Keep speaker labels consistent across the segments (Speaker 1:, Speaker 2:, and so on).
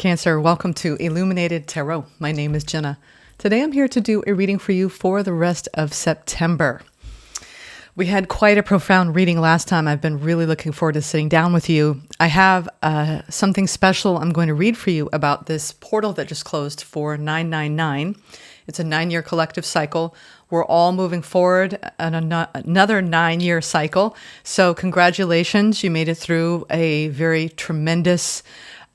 Speaker 1: Cancer, welcome to Illuminated Tarot. My name is Jenna. Today I'm here to do a reading for you for the rest of September. We had quite a profound reading last time. I've been really looking forward to sitting down with you. I have something special I'm going to read for you about this portal that just closed for 999. It's a 9-year collective cycle. We're all moving forward on another 9-year cycle. So congratulations, you made it through a very tremendous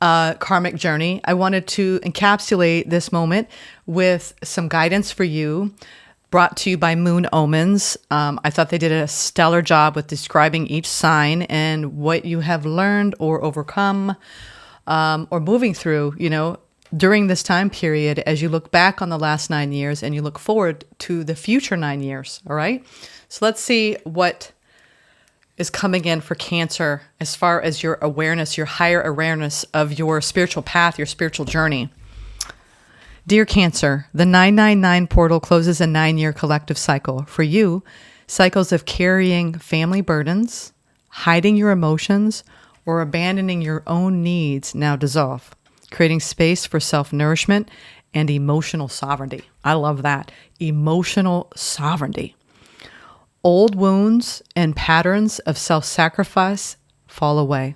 Speaker 1: karmic journey. I wanted to encapsulate this moment with some guidance for you, brought to you by Moon Omens. I thought they did a stellar job with describing each sign and what you have learned or overcome or moving through, during this time period as you look back on the last 9 years and you look forward to the future 9 years. All right. So let's see what is coming in for Cancer as far as your awareness, your higher awareness of your spiritual path, your spiritual journey. Dear Cancer, the 999 portal closes a 9-year collective cycle. For you, cycles of carrying family burdens, hiding your emotions, or abandoning your own needs now dissolve, creating space for self-nourishment and emotional sovereignty. I love that. Emotional sovereignty. Old wounds and patterns of self-sacrifice fall away,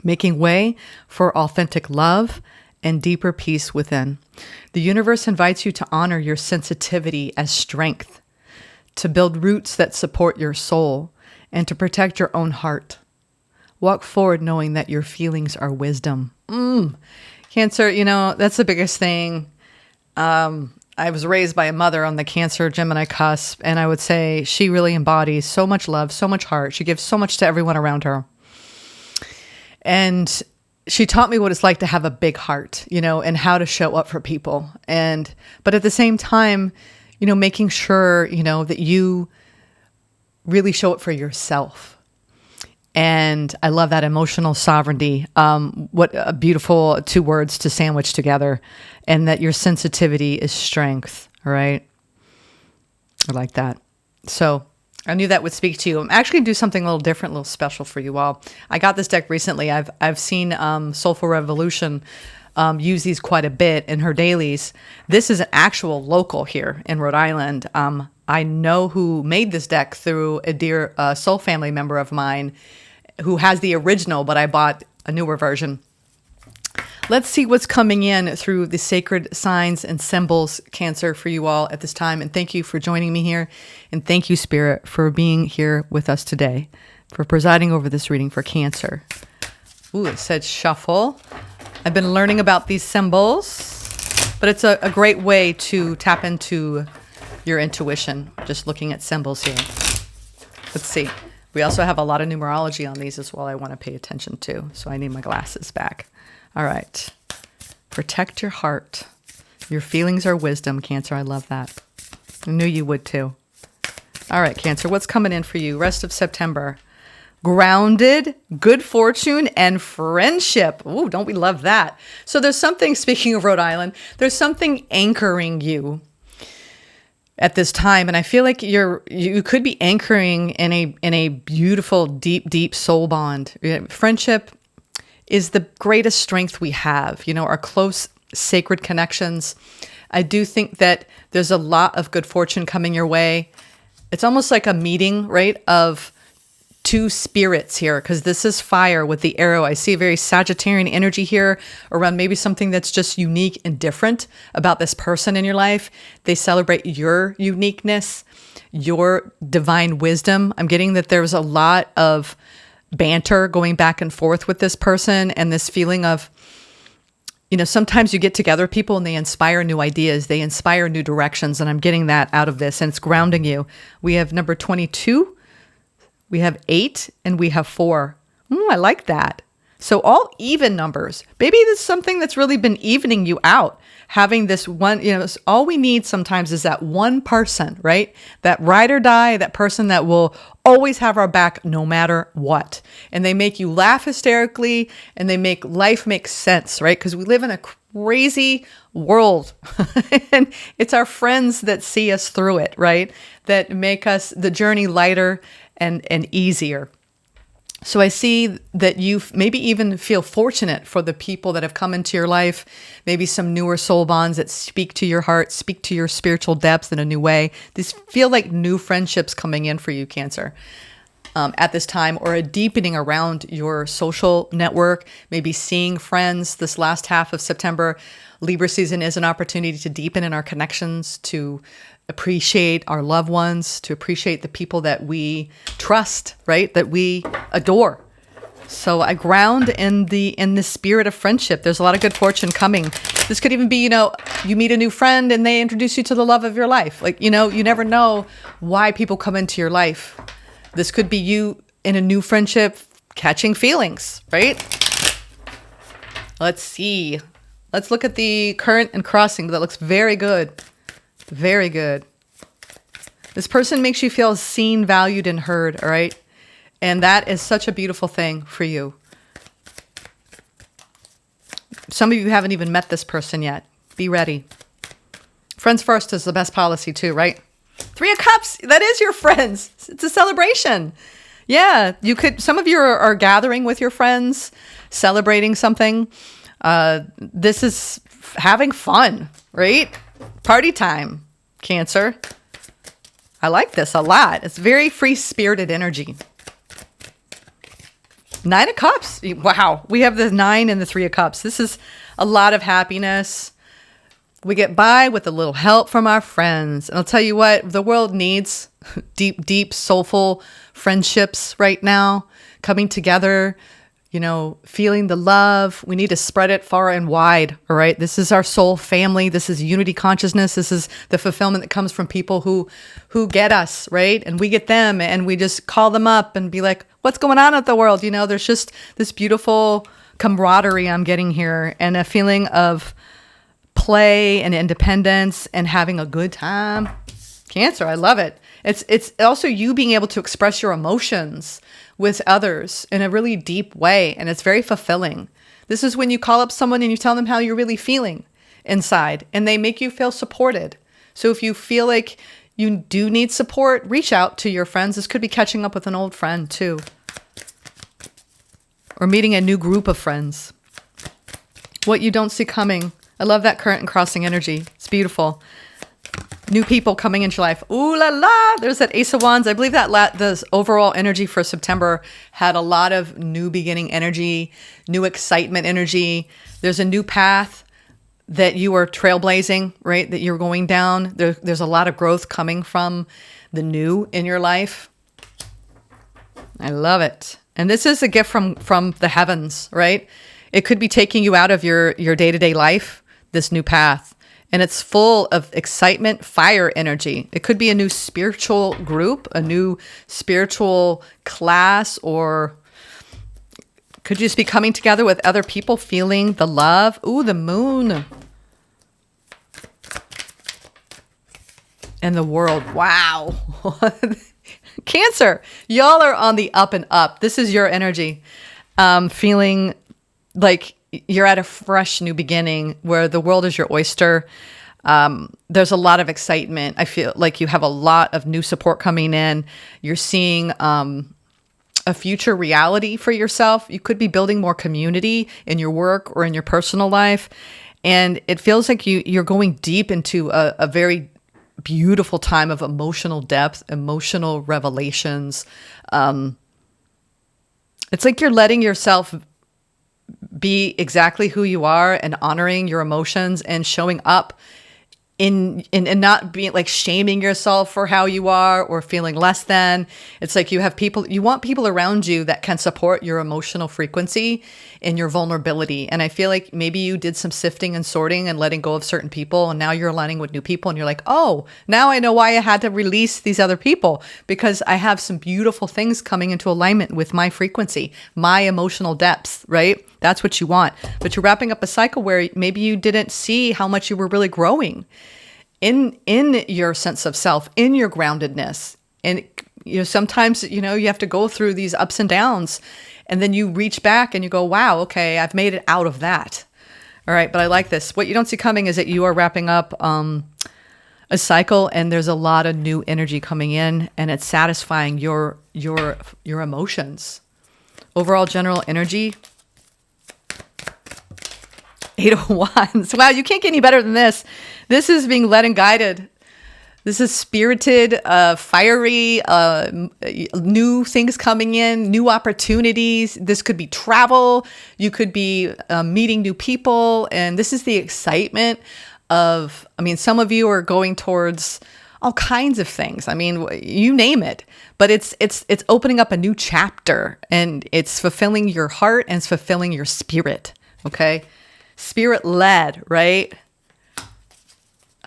Speaker 1: making way for authentic love and deeper peace within. The universe invites you to honor your sensitivity as strength, to build roots that support your soul, and to protect your own heart. Walk forward knowing that your feelings are wisdom. Cancer, that's the biggest thing. I was raised by a mother on the Cancer Gemini cusp, and I would say she really embodies so much love, so much heart. She gives so much to everyone around her. And she taught me what it's like to have a big heart, and how to show up for people. But at the same time, making sure, that you really show up for yourself. And I love that emotional sovereignty. What a beautiful 2 words to sandwich together. And that your sensitivity is strength. All right. I like that. So I knew that would speak to you. I'm actually going to do something a little different, a little special for you all. I got this deck recently. I've seen Soulful Revolution use these quite a bit in her dailies. This is an actual local here in Rhode Island. I know who made this deck through a dear soul family member of mine who has the original, but I bought a newer version. Let's see what's coming in through the sacred signs and symbols, Cancer, for you all at this time. And thank you for joining me here. And thank you, Spirit, for being here with us today, for presiding over this reading for Cancer. Ooh, it said shuffle. I've been learning about these symbols, but it's a great way to tap into your intuition, just looking at symbols here. Let's see. We also have a lot of numerology on these as well I want to pay attention to, so I need my glasses back. All right. Protect your heart. Your feelings are wisdom, Cancer. I love that. I knew you would too. All right, Cancer, what's coming in for you? Rest of September. Grounded, good fortune, and friendship. Ooh, don't we love that? So there's something, speaking of Rhode Island, there's something anchoring you at this time. And I feel like you could be anchoring in a beautiful, deep soul bond. Friendship is the greatest strength we have, our close sacred connections. I do think that there's a lot of good fortune coming your way. It's almost like a meeting, right, of 2 spirits here, because this is fire with the arrow. I see a very Sagittarian energy here around maybe something that's just unique and different about this person in your life. They celebrate your uniqueness, your divine wisdom. I'm getting that there's a lot of banter going back and forth with this person, and this feeling of, sometimes you get together with people and they inspire new ideas, they inspire new directions, and I'm getting that out of this, and it's grounding you. We have number 22, we have 8, and we have 4. I like that. So all even numbers. Maybe there's something that's really been evening you out. Having this one, all we need sometimes is that one person, right? That ride or die, that person that will always have our back no matter what. And they make you laugh hysterically, and they make life make sense, right? Because we live in a crazy world. And it's our friends that see us through it, right? That make us the journey lighter and easier. So I see that you maybe even feel fortunate for the people that have come into your life, maybe some newer soul bonds that speak to your heart, speak to your spiritual depths in a new way. These feel like new friendships coming in for you, Cancer, at this time, or a deepening around your social network, maybe seeing friends this last half of September. Libra season is an opportunity to deepen in our connections, to appreciate our loved ones, to appreciate the people that we trust, right? That we adore. So I ground in the spirit of friendship. There's a lot of good fortune coming. This could even be, you meet a new friend and they introduce you to the love of your life. Like, you never know why people come into your life. This could be you in a new friendship catching feelings, right? Let's see. Let's look at the current and crossing. That looks very good. Very good. This person makes you feel seen, valued, and heard, all right? And that is such a beautiful thing for you. Some of you haven't even met this person yet. Be ready. Friends first is the best policy too, right? 3 of Cups, that is your friends. It's a celebration. Yeah, some of you are gathering with your friends, celebrating something. This is having fun, right? Party time, Cancer. I like this a lot. It's very free-spirited energy. 9 of Cups. Wow. We have the 9 and the 3 of Cups. This is a lot of happiness. We get by with a little help from our friends. And I'll tell you what, the world needs deep, deep, soulful friendships right now, coming together, feeling the love. We need to spread it far and wide, all right? This is our soul family. This is unity consciousness. This is the fulfillment that comes from people who get us, right? And we get them, and we just call them up and be like, what's going on at the world? There's just this beautiful camaraderie I'm getting here, and a feeling of play and independence and having a good time. Cancer, I love it. It's also you being able to express your emotions with others in a really deep way, and it's very fulfilling. This is when you call up someone and you tell them how you're really feeling inside, and they make you feel supported. So if you feel like you do need support, reach out to your friends. This could be catching up with an old friend too, or meeting a new group of friends. What you don't see coming. I love that current and crossing energy. It's beautiful. New people coming into your life. Ooh la la. There's that Ace of Wands. I believe that the overall energy for September had a lot of new beginning energy, new excitement energy. There's a new path that you are trailblazing, right? That you're going down. There's a lot of growth coming from the new in your life. I love it. And this is a gift from the heavens, right? It could be taking you out of your day-to-day life, this new path. And it's full of excitement, fire energy. It could be a new spiritual group, a new spiritual class, or could you just be coming together with other people, feeling the love? Ooh, the moon. And the world. Wow. Cancer, y'all are on the up and up. This is your energy. Feeling like you're at a fresh new beginning where the world is your oyster. There's a lot of excitement. I feel like you have a lot of new support coming in. You're seeing a future reality for yourself. You could be building more community in your work or in your personal life. And it feels like you're going deep into a very beautiful time of emotional depth, emotional revelations. It's like you're letting yourself be exactly who you are and honoring your emotions and showing up in not being like shaming yourself for how you are or feeling less than. It's like you want people around you that can support your emotional frequency and your vulnerability. And I feel like maybe you did some sifting and sorting and letting go of certain people, and now you're aligning with new people, and you're like, oh, now I know why I had to release these other people, because I have some beautiful things coming into alignment with my frequency, my emotional depths, right? That's what you want. But you're wrapping up a cycle where maybe you didn't see how much you were really growing in your sense of self, in your groundedness. And sometimes you have to go through these ups and downs, and then you reach back and you go, wow, okay, I've made it out of that. All right, but I like this. What you don't see coming is that you are wrapping up a cycle, and there's a lot of new energy coming in, and it's satisfying your emotions. Overall general energy. 8 of Wands. Wow, you can't get any better than this. This is being led and guided. This is spirited, fiery, new things coming in, new opportunities. This could be travel. You could be meeting new people. And this is the excitement of, I mean, some of you are going towards all kinds of things. I mean, you name it, but it's opening up a new chapter, and it's fulfilling your heart and it's fulfilling your spirit. Okay. Spirit led, right?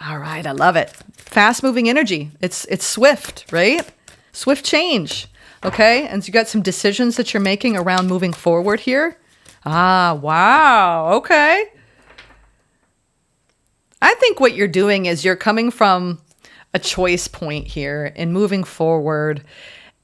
Speaker 1: All right. I love it. Fast moving energy. It's swift, right? Swift change. Okay. And so you got some decisions that you're making around moving forward here. Ah, wow. Okay. I think what you're doing is you're coming from a choice point here and moving forward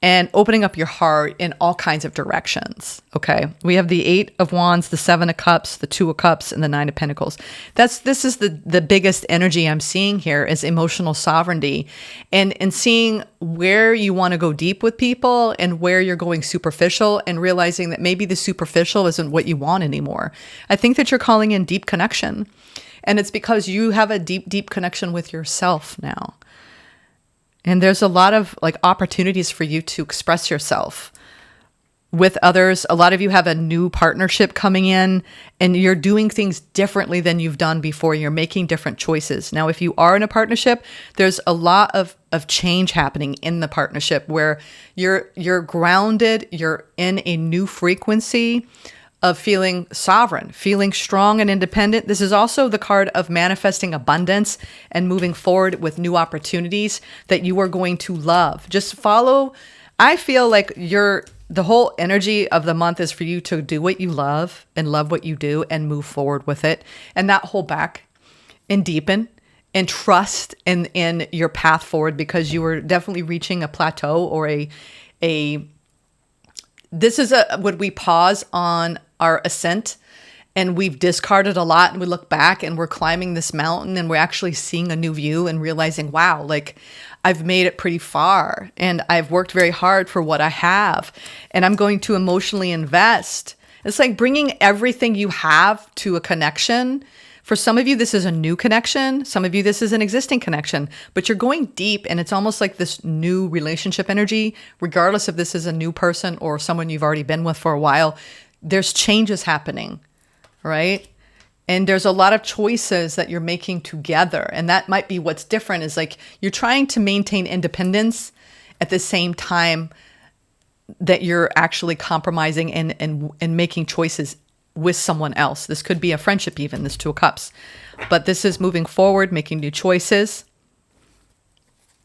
Speaker 1: and opening up your heart in all kinds of directions. Okay. We have the 8 of Wands, the 7 of Cups, the 2 of Cups, and the 9 of Pentacles. This is the biggest energy I'm seeing here is emotional sovereignty and seeing where you want to go deep with people and where you're going superficial and realizing that maybe the superficial isn't what you want anymore. I think that you're calling in deep connection, and it's because you have a deep, deep connection with yourself now. And there's a lot of like opportunities for you to express yourself with others. A lot of you have a new partnership coming in and you're doing things differently than you've done before. You're making different choices. Now, if you are in a partnership, there's a lot of change happening in the partnership where you're grounded, you're in a new frequency of feeling sovereign, feeling strong and independent. This is also the card of manifesting abundance and moving forward with new opportunities that you are going to love. Just follow. I feel like the whole energy of the month is for you to do what you love and love what you do and move forward with it and not hold back and deepen and trust in your path forward, because you are definitely reaching a plateau or this is when we pause on our ascent and we've discarded a lot and we look back and we're climbing this mountain and we're actually seeing a new view and realizing, wow, like I've made it pretty far and I've worked very hard for what I have and I'm going to emotionally invest. It's like bringing everything you have to a connection. For some of you, this is a new connection. Some of you, this is an existing connection, but you're going deep and it's almost like this new relationship energy, regardless if this is a new person or someone you've already been with for a while. There's changes happening, right? And there's a lot of choices that you're making together. And that might be what's different is like you're trying to maintain independence at the same time that you're actually compromising and making choices with someone else. This could be a friendship even, this 2 of Cups. But this is moving forward, making new choices.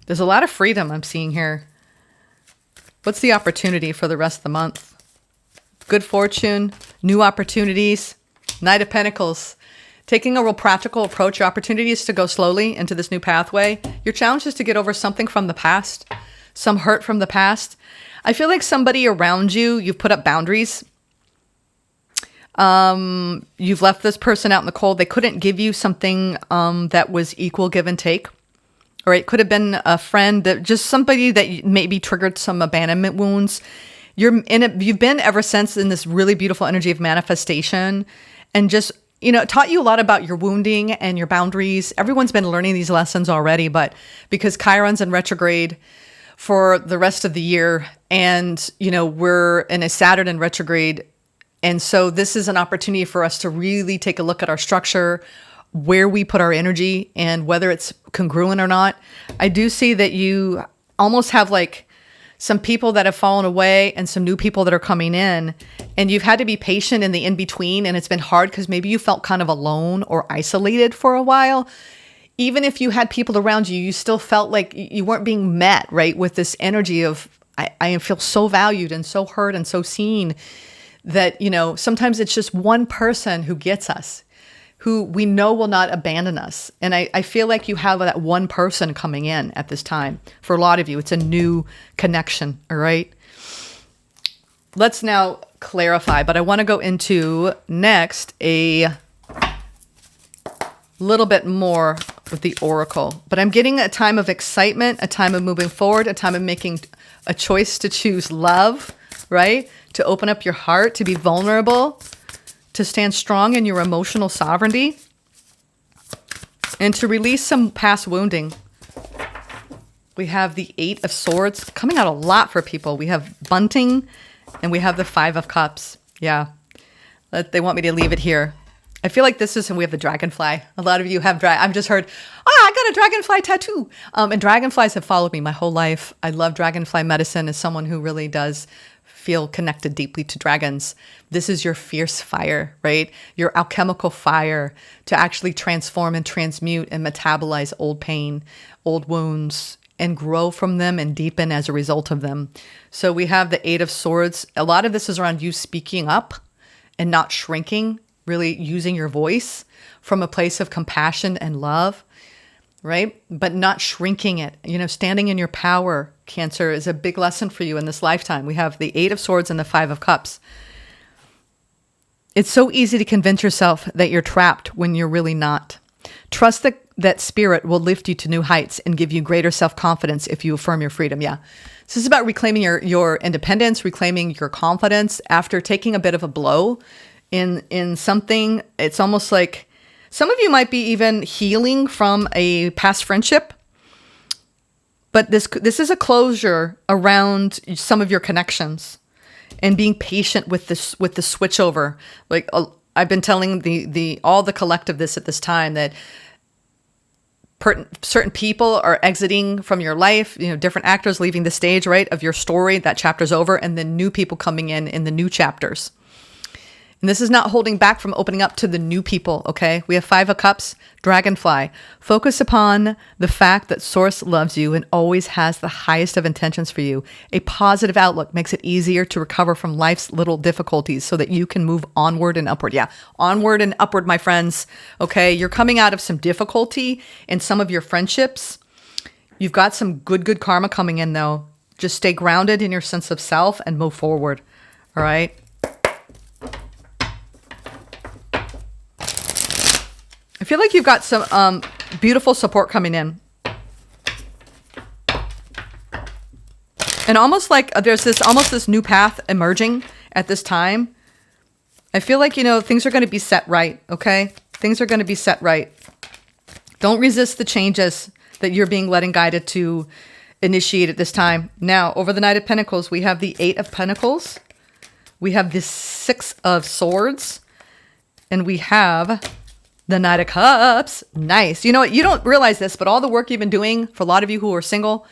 Speaker 1: There's a lot of freedom I'm seeing here. What's the opportunity for the rest of the month? Good fortune, new opportunities, Knight of Pentacles. Taking a real practical approach. Your opportunity is to go slowly into this new pathway. Your challenge is to get over something from the past, some hurt from the past. I feel like somebody around you, you've put up boundaries. You've left this person out in the cold. They couldn't give you something that was equal give and take. Or it could have been a friend, that just somebody that maybe triggered some abandonment wounds. You've been ever since in this really beautiful energy of manifestation and just, it taught you a lot about your wounding and your boundaries. Everyone's been learning these lessons already, but because Chiron's in retrograde for the rest of the year and, we're in a Saturn in retrograde. And so this is an opportunity for us to really take a look at our structure, where we put our energy and whether it's congruent or not. I do see that you almost have like some people that have fallen away and some new people that are coming in, and you've had to be patient in the in-between. And it's been hard because maybe you felt kind of alone or isolated for a while. Even if you had people around you, you still felt like you weren't being met, right? With this energy of, I feel so valued and so heard and so seen that, sometimes it's just one person who gets us, who we know will not abandon us. And I feel like you have that one person coming in at this time. For a lot of you, it's a new connection, all right? Let's now clarify, but I want to go into next a little bit more with the Oracle. But I'm getting a time of excitement, a time of moving forward, a time of making a choice to choose love right? To open up your heart, to be vulnerable, to stand strong in your emotional sovereignty, and to release some past wounding. We have the 8 of Swords coming out a lot for people. We have bunting, and we have the 5 of Cups. Yeah. They want me to leave it here. I feel like this is, and we have the dragonfly. A lot of you have, I've just heard, I got a dragonfly tattoo. And dragonflies have followed me my whole life. I love dragonfly medicine as someone who really does feel connected deeply to dragons. This is your fierce fire, right? Your alchemical fire to actually transform and transmute and metabolize old pain, old wounds, and grow from them and deepen as a result of them. So we have the 8 of Swords. A lot of this is around you speaking up and not shrinking, really using your voice from a place of compassion and love, right? But not shrinking it. Standing in your power, Cancer, is a big lesson for you in this lifetime. We have the 8 of Swords and the 5 of Cups. It's so easy to convince yourself that you're trapped when you're really not. Trust that spirit will lift you to new heights and give you greater self-confidence if you affirm your freedom. Yeah. This is about reclaiming your independence, reclaiming your confidence after taking a bit of a blow in something. It's almost like some of you might be even healing from a past friendship, but this is a closure around some of your connections and being patient with the switchover. Like I've been telling all the collective this at this time that certain people are exiting from your life, different actors leaving the stage, right, of your story. That chapter's over, and then new people coming in the new chapters. And this is not holding back from opening up to the new people, okay? We have 5 of Cups, Dragonfly. Focus upon the fact that Source loves you and always has the highest of intentions for you. A positive outlook makes it easier to recover from life's little difficulties so that you can move onward and upward. Yeah, onward and upward, my friends, okay? You're coming out of some difficulty in some of your friendships. You've got some good karma coming in, though. Just stay grounded in your sense of self and move forward, all right? I feel like you've got some beautiful support coming in. And almost like there's this new path emerging at this time. I feel like, things are going to be set right, okay? Things are going to be set right. Don't resist the changes that you're being led and guided to initiate at this time. Now, over the Knight of Pentacles, we have the 8 of Pentacles. We have the 6 of Swords. And we have the Knight of Cups. Nice. You know what? You don't realize this, but all the work you've been doing, for a lot of you who are single,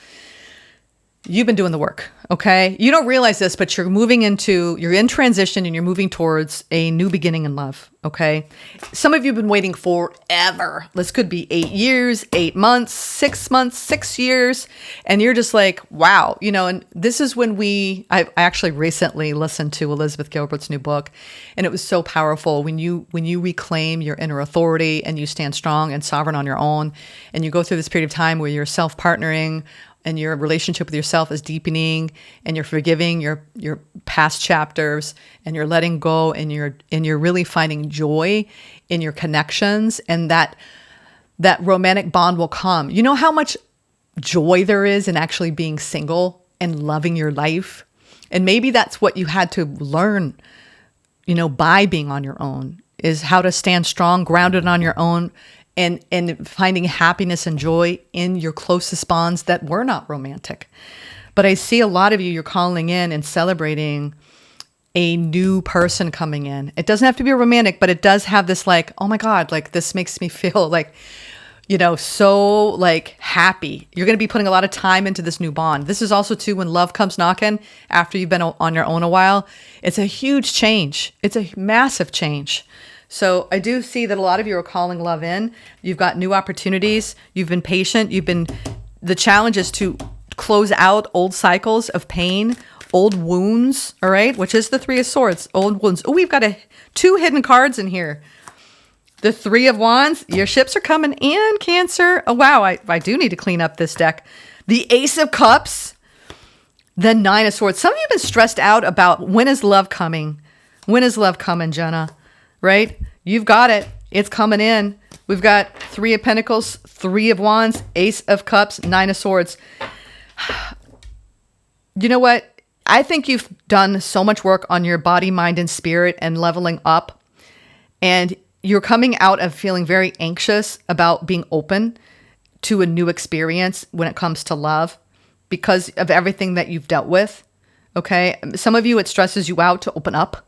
Speaker 1: you've been doing the work, okay? You don't realize this, but you're in transition and you're moving towards a new beginning in love, okay? Some of you have been waiting forever. This could be 8 years, 8 months, 6 years. And you're just like, wow, and this is when I actually recently listened to Elizabeth Gilbert's new book, and it was so powerful when you reclaim your inner authority and you stand strong and sovereign on your own, and you go through this period of time where you're self-partnering, and your relationship with yourself is deepening, and you're forgiving your past chapters, and you're letting go, and you're really finding joy in your connections, and that romantic bond will come. You know how much joy there is in actually being single and loving your life? And maybe that's what you had to learn, by being on your own, is how to stand strong, grounded on your own, and finding happiness and joy in your closest bonds that were not romantic. But I see a lot of you're calling in and celebrating a new person coming in. It doesn't have to be romantic, but it does have this like, oh my God, like this makes me feel like, so like happy. You're going to be putting a lot of time into this new bond. This is also too, when love comes knocking after you've been on your own a while, it's a huge change. It's a massive change. So I do see that a lot of you are calling love in. You've got new opportunities. You've been patient. The challenge is to close out old cycles of pain, old wounds, all right? Which is the 3 of Swords, old wounds. Oh, we've got 2 hidden cards in here. The 3 of Wands, your ships are coming in, Cancer. Oh, wow, I do need to clean up this deck. The Ace of Cups, the 9 of Swords. Some of you have been stressed out about when is love coming? When is love coming, Jenna? Right? You've got it. It's coming in. We've got 3 of Pentacles, 3 of Wands, Ace of Cups, 9 of Swords. You know what? I think you've done so much work on your body, mind, and spirit and leveling up. And you're coming out of feeling very anxious about being open to a new experience when it comes to love because of everything that you've dealt with. Okay. Some of you, it stresses you out to open up.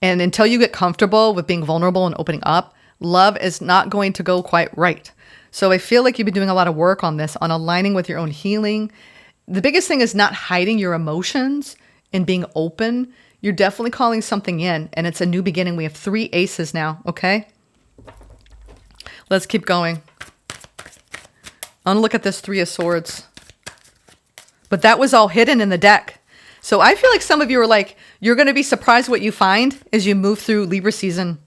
Speaker 1: And until you get comfortable with being vulnerable and opening up, love is not going to go quite right. So I feel like you've been doing a lot of work on this, on aligning with your own healing. The biggest thing is not hiding your emotions and being open. You're definitely calling something in, and it's a new beginning. We have 3 aces now, okay? Let's keep going. I want to look at this 3 of Swords. But that was all hidden in the deck. So I feel like some of you are like, you're going to be surprised what you find as you move through Libra season.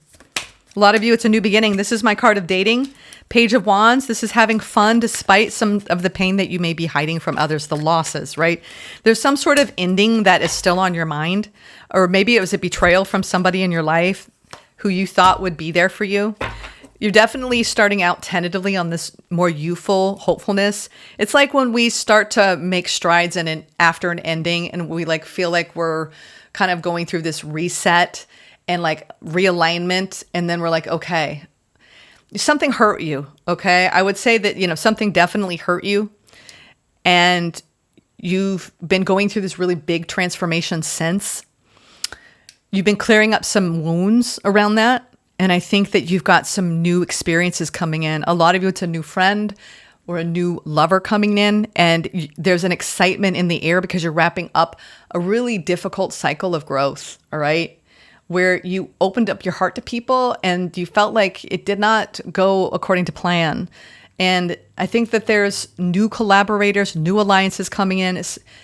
Speaker 1: A lot of you, it's a new beginning. This is my card of dating. Page of Wands. This is having fun despite some of the pain that you may be hiding from others, the losses, right? There's some sort of ending that is still on your mind, or maybe it was a betrayal from somebody in your life who you thought would be there for you. You're definitely starting out tentatively on this more youthful hopefulness. It's like when we start to make strides in after an ending and we like feel like we're kind of going through this reset and like realignment. And then we're like, okay, something hurt you. Okay. I would say that, something definitely hurt you. And you've been going through this really big transformation since. You've been clearing up some wounds around that. And I think that you've got some new experiences coming in. A lot of you, it's a new friend or a new lover coming in. And there's an excitement in the air because you're wrapping up a really difficult cycle of growth. All right. Where you opened up your heart to people and you felt like it did not go according to plan. And I think that there's new collaborators, new alliances coming in.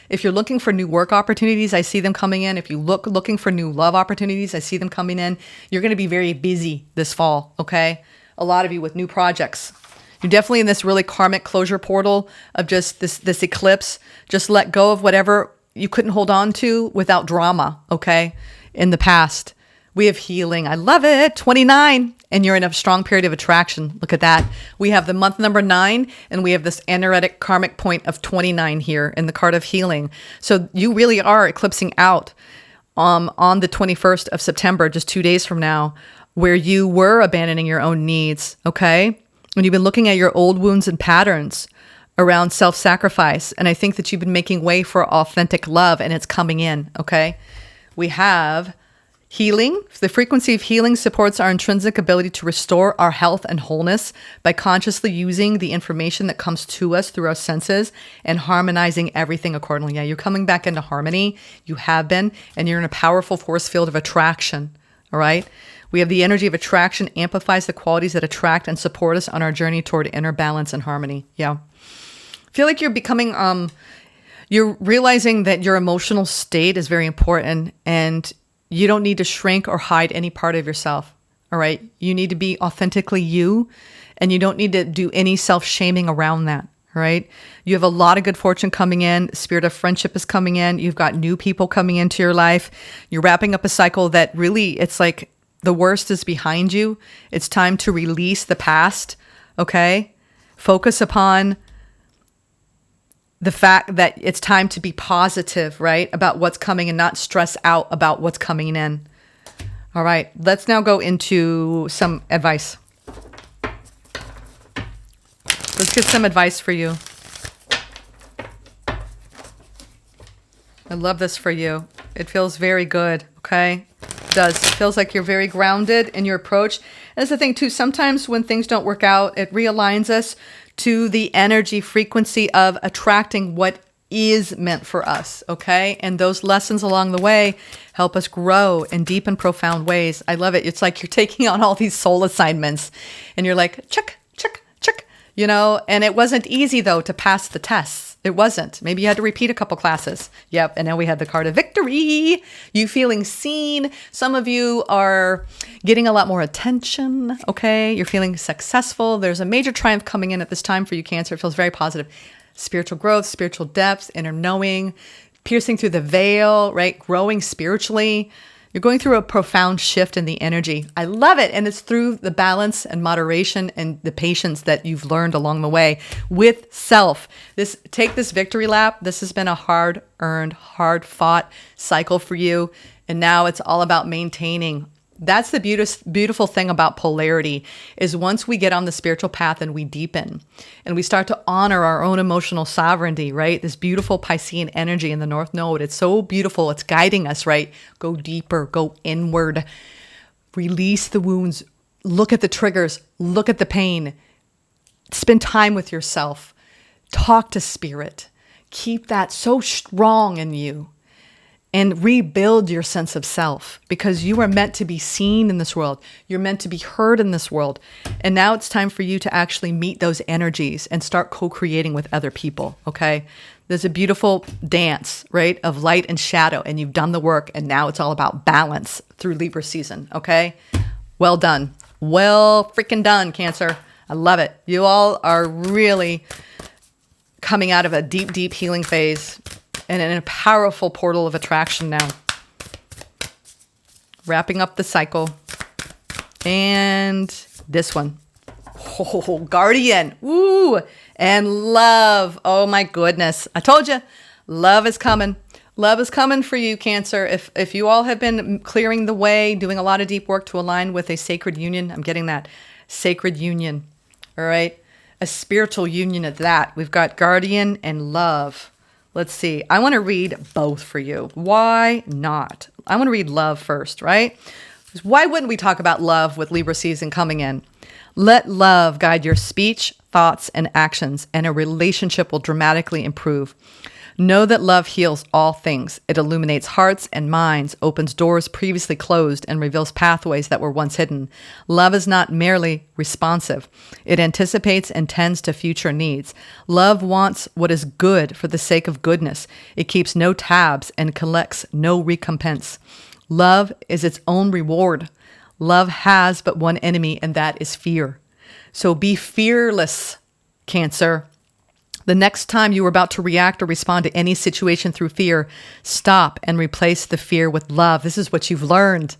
Speaker 1: If you're looking for new work opportunities, I see them coming in. If you looking for new love opportunities, I see them coming in. You're going to be very busy this fall, okay? A lot of you with new projects. You're definitely in this really karmic closure portal of just this eclipse. Just let go of whatever you couldn't hold on to without drama, okay, in the past. We have healing. I love it. 29. And you're in a strong period of attraction. Look at that. We have the month number 9, and we have this energetic karmic point of 29 here in the card of healing. So you really are eclipsing out on the 21st of September, just 2 days from now, where you were abandoning your own needs, okay? And you've been looking at your old wounds and patterns around self-sacrifice. And I think that you've been making way for authentic love, and it's coming in, okay? We have healing. The frequency of healing supports our intrinsic ability to restore our health and wholeness by consciously using the information that comes to us through our senses and harmonizing everything accordingly. Yeah, you're coming back into harmony. You have been, and you're in a powerful force field of attraction. All right. We have the energy of attraction amplifies the qualities that attract and support us on our journey toward inner balance and harmony. Yeah. I feel like you're becoming, you're realizing that your emotional state is very important, and you don't need to shrink or hide any part of yourself, all right? You need to be authentically you, and you don't need to do any self-shaming around that, all right? You have a lot of good fortune coming in. Spirit of friendship is coming in. You've got new people coming into your life. You're wrapping up a cycle that really, it's like the worst is behind you. It's time to release the past, okay? Focus upon the fact that it's time to be positive, right? About what's coming and not stress out about what's coming in. All right, let's now go into some advice. Let's get some advice for you. I love this for you. It feels very good, okay? It does. It feels like you're very grounded in your approach. And that's the thing too, sometimes when things don't work out, it realigns us to the energy frequency of attracting what is meant for us, okay? And those lessons along the way help us grow in deep and profound ways. I love it. It's like you're taking on all these soul assignments and you're like, check, check, check, and it wasn't easy though to pass the tests. It wasn't. Maybe you had to repeat a couple classes. Yep. And now we have the card of victory. You feeling seen. Some of you are getting a lot more attention. Okay. You're feeling successful. There's a major triumph coming in at this time for you, Cancer. It feels very positive. Spiritual growth, spiritual depth, inner knowing, piercing through the veil, right? Growing spiritually. You're going through a profound shift in the energy. I love it. And it's through the balance and moderation and the patience that you've learned along the way with self. Take this victory lap. This has been a hard-earned, hard-fought cycle for you. And now it's all about maintaining. That's the beautiful thing about polarity is once we get on the spiritual path and we deepen and we start to honor our own emotional sovereignty, right? This beautiful Piscean energy in the North Node. It's so beautiful. It's guiding us, right? Go deeper, go inward, release the wounds, look at the triggers, look at the pain, spend time with yourself, talk to spirit, keep that so strong in you. And rebuild your sense of self because you are meant to be seen in this world. You're meant to be heard in this world. And now it's time for you to actually meet those energies and start co-creating with other people, okay? There's a beautiful dance, right, of light and shadow, and you've done the work, and now it's all about balance through Libra season, okay? Well done. Well freaking done, Cancer. I love it. You all are really coming out of a deep, deep healing phase and in a powerful portal of attraction now. Wrapping up the cycle. And this one. Oh, Guardian. Ooh. And love. Oh my goodness. I told you, love is coming. Love is coming for you, Cancer. If you all have been clearing the way, doing a lot of deep work to align with a sacred union, I'm getting that. Sacred union. All right. A spiritual union at that. We've got Guardian and love. Let's see. I want to read both for you. Why not? I want to read love first, right? Why wouldn't we talk about love with Libra season coming in? Let love guide your speech, thoughts, and actions, and a relationship will dramatically improve. Know that love heals all things. It illuminates hearts and minds, opens doors previously closed, and reveals pathways that were once hidden. Love is not merely responsive. It anticipates and tends to future needs. Love wants what is good for the sake of goodness. It keeps no tabs and collects no recompense. Love is its own reward. Love has but one enemy, and that is fear. So be fearless, Cancer. The next time you are about to react or respond to any situation through fear, stop and replace the fear with love. This is what you've learned.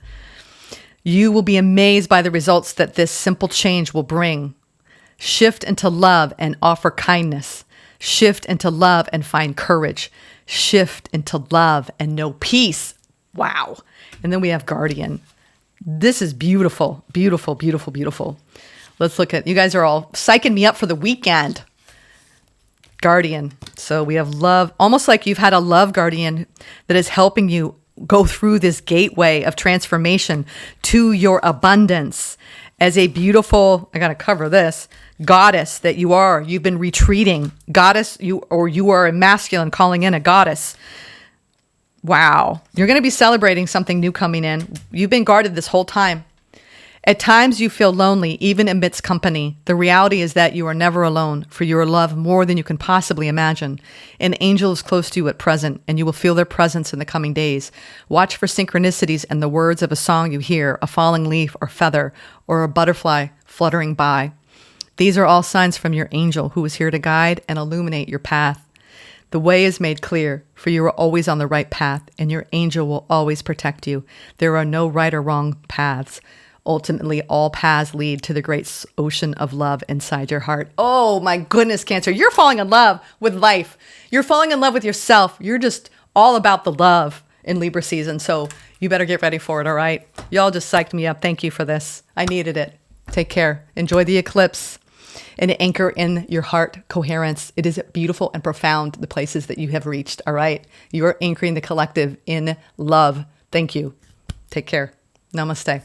Speaker 1: You will be amazed by the results that this simple change will bring. Shift into love and offer kindness. Shift into love and find courage. Shift into love and know peace. Wow. And then we have Guardian. This is beautiful, beautiful, beautiful, beautiful. Let's look at, you guys are all psyching me up for the weekend. Guardian. So we have love, almost like you've had a love guardian that is helping you go through this gateway of transformation to your abundance as a beautiful, I got to cover this, goddess that you are. You've been retreating. Goddess, you are a masculine calling in a goddess. Wow. You're going to be celebrating something new coming in. You've been guarded this whole time. At times you feel lonely, even amidst company. The reality is that you are never alone, for you are loved more than you can possibly imagine. An angel is close to you at present, and you will feel their presence in the coming days. Watch for synchronicities and the words of a song you hear, a falling leaf or feather, or a butterfly fluttering by. These are all signs from your angel who is here to guide and illuminate your path. The way is made clear, for you are always on the right path, and your angel will always protect you. There are no right or wrong paths. Ultimately, all paths lead to the great ocean of love inside your heart. Oh my goodness, Cancer. You're falling in love with life. You're falling in love with yourself. You're just all about the love in Libra season. So you better get ready for it, all right? Y'all just psyched me up. Thank you for this. I needed it. Take care. Enjoy the eclipse and anchor in your heart coherence. It is beautiful and profound, the places that you have reached, all right? You're anchoring the collective in love. Thank you. Take care. Namaste.